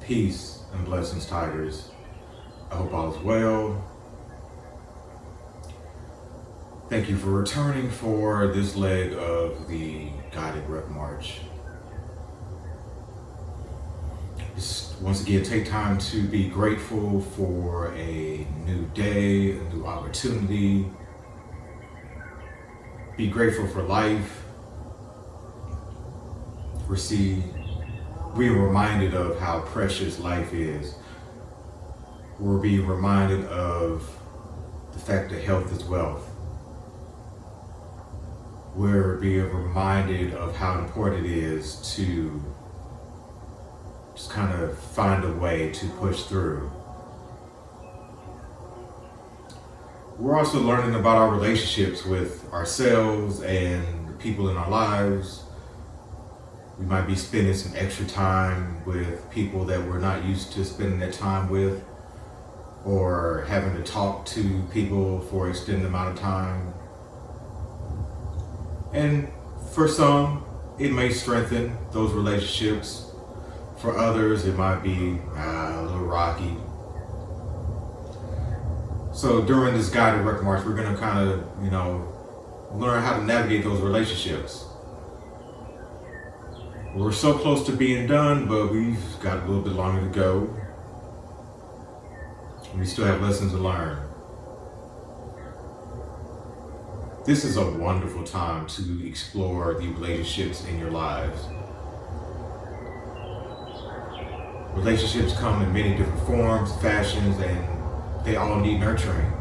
Peace and blessings, Tigers. I hope all is well. Thank you for returning for this leg of the guided rep march. Just once again, take time to be grateful for a new day, a new opportunity. Be grateful for life. We're reminded of how precious life is. We're being reminded of the fact that health is wealth. We're being reminded of how important it is to just kind of find a way to push through. We're also learning about our relationships with ourselves and the people in our lives. We might be spending some extra time with people that we're not used to spending that time with, or having to talk to people for an extended amount of time. And for some, it may strengthen those relationships. For others, it might be a little rocky. So during this guided rec march, we're going to kind of, learn how to navigate those relationships. We're so close to being done, but we've got a little bit longer to go. We still have lessons to learn. This is a wonderful time to explore the relationships in your lives. Relationships come in many different forms, fashions, and they all need nurturing.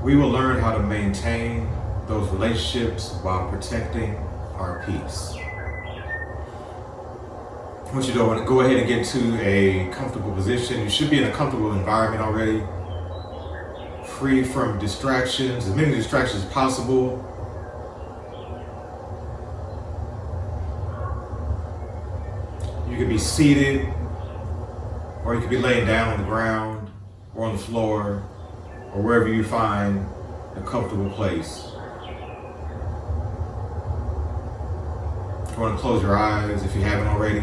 We will learn how to maintain those relationships while protecting our peace. I want you to go ahead and get to a comfortable position. You should be in a comfortable environment already, free from distractions, as many distractions as possible. You could be seated, or you could be laying down on the ground, or on the floor, or wherever you find a comfortable place. You want to close your eyes if you haven't already.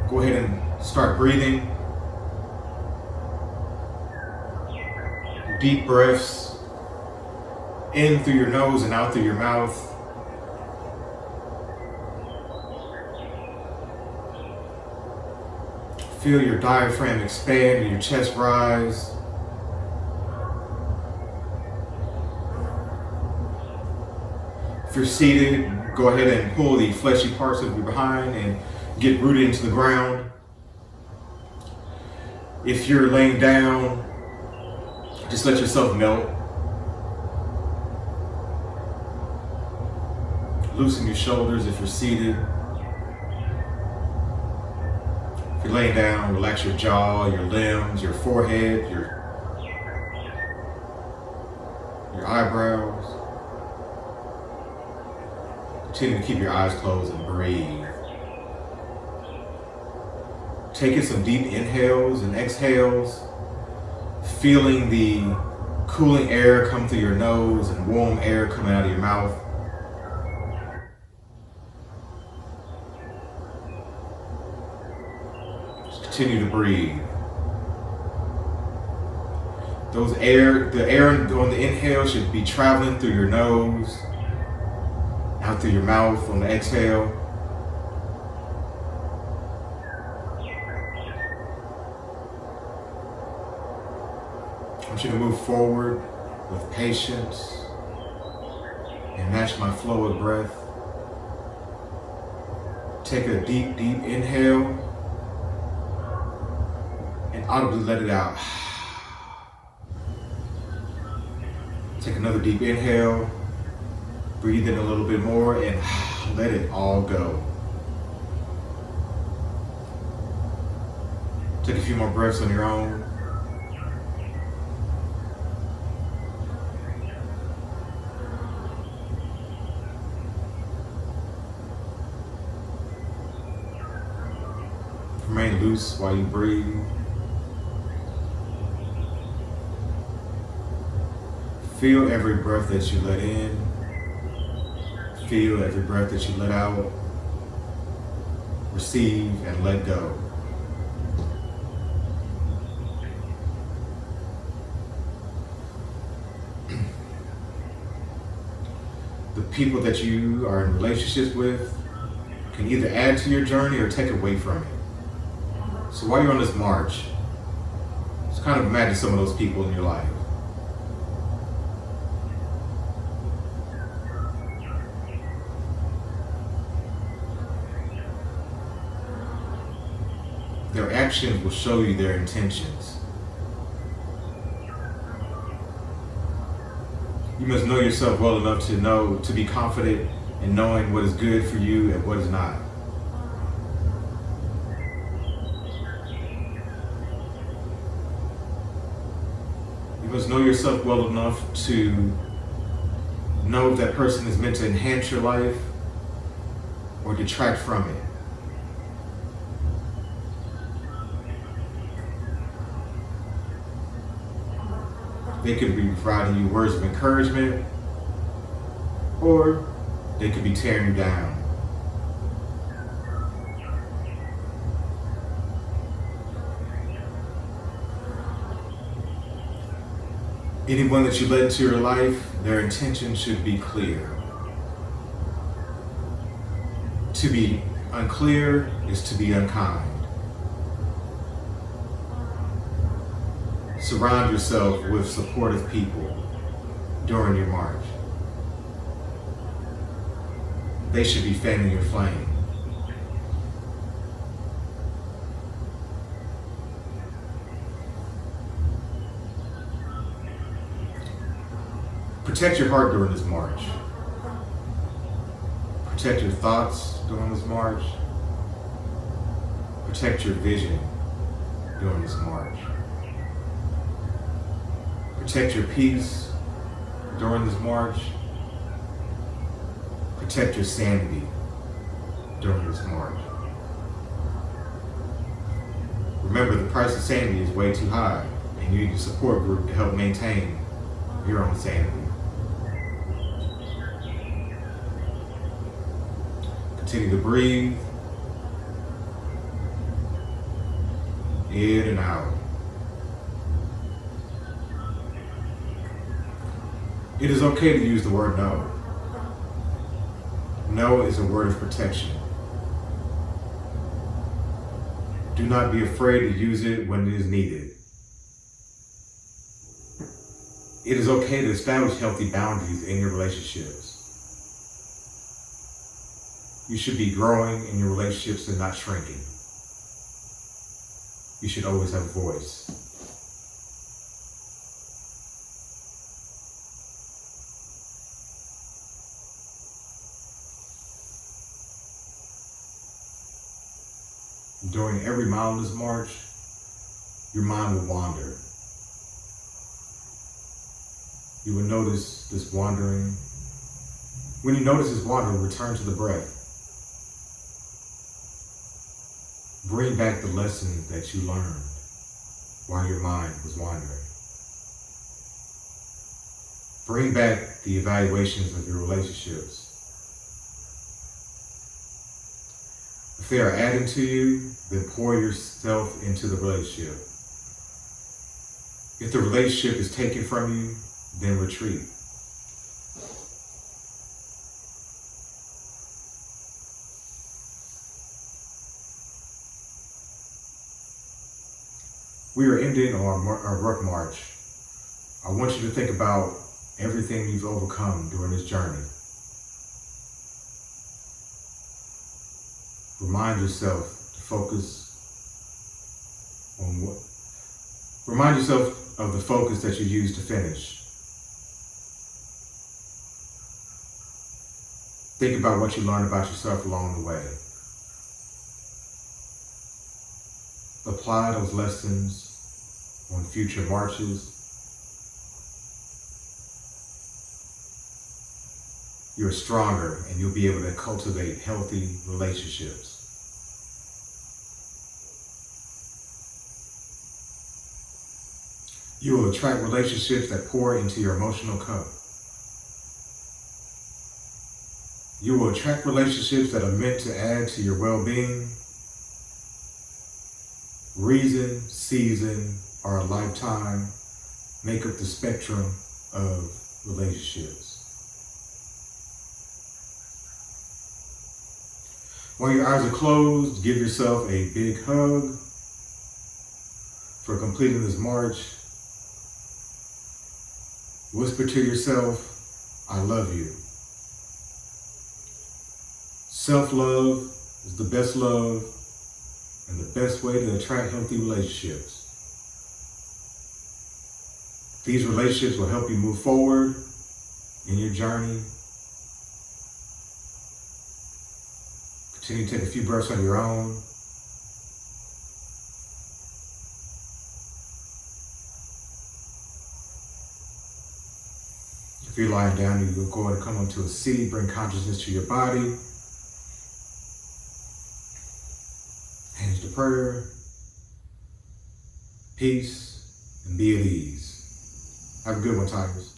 Go ahead and start breathing. Deep breaths in through your nose and out through your mouth. Feel your diaphragm expand and your chest rise. If you're seated, go ahead and pull the fleshy parts of your behind and get rooted into the ground. If you're laying down, just let yourself melt. Loosen your shoulders if you're seated. If you're laying down, relax your jaw, your limbs, your forehead, your eyebrows. Continue to keep your eyes closed and breathe. Taking some deep inhales and exhales, feeling the cooling air come through your nose and warm air coming out of your mouth. Just continue to breathe. The air on the inhale should be traveling through your nose, out through your mouth on the exhale. I want you to move forward with patience and match my flow of breath. Take a deep, deep inhale and audibly let it out. Take another deep inhale. Breathe in a little bit more and let it all go. Take a few more breaths on your own. Remain loose while you breathe. Feel every breath that you let in. Feel every breath that you let out. Receive and let go. The people that you are in relationships with can either add to your journey or take away from it. So while you're on this march, just kind of imagine some of those people in your life. Their actions will show you their intentions. You must know yourself well enough to be confident in knowing what is good for you and what is not. You must know yourself well enough to know if that person is meant to enhance your life or detract from it. They could be providing you words of encouragement, or they could be tearing you down. Anyone that you let into your life, their intention should be clear. To be unclear is to be unkind. Surround yourself with supportive people during your march. They should be fanning your flame. Protect your heart during this march. Protect your thoughts during this march. Protect your vision during this march. Protect your peace during this march. Protect your sanity during this march. Remember, the price of sanity is way too high, and you need a support group to help maintain your own sanity. Continue to breathe in and out. It is okay to use the word no. No is a word of protection. Do not be afraid to use it when it is needed. It is okay to establish healthy boundaries in your relationships. You should be growing in your relationships and not shrinking. You should always have a voice. During every mile in this march, your mind will wander. You will notice this wandering. When you notice this wandering, return to the breath. Bring back the lessons that you learned while your mind was wandering. Bring back the evaluations of your relationships. If they are adding to you, then pour yourself into the relationship. If the relationship is taken from you, then retreat. We are ending our work march. I want you to think about everything you've overcome during this journey. Remind yourself to focus on what. Remind yourself of the focus that you used to finish. Think about what you learned about yourself along the way. Apply those lessons on future marches. You're stronger and you'll be able to cultivate healthy relationships. You will attract relationships that pour into your emotional cup. You will attract relationships that are meant to add to your well-being. Reason, season, or a lifetime make up the spectrum of relationships. When your eyes are closed, give yourself a big hug for completing this march. Whisper to yourself, I love you. Self-love is the best love and the best way to attract healthy relationships. These relationships will help you move forward in your journey. Continue to take a few breaths on your own. If you're lying down, you're going to come onto a seat, bring consciousness to your body. Hands to prayer. Peace and be at ease. Have a good one, Tigers.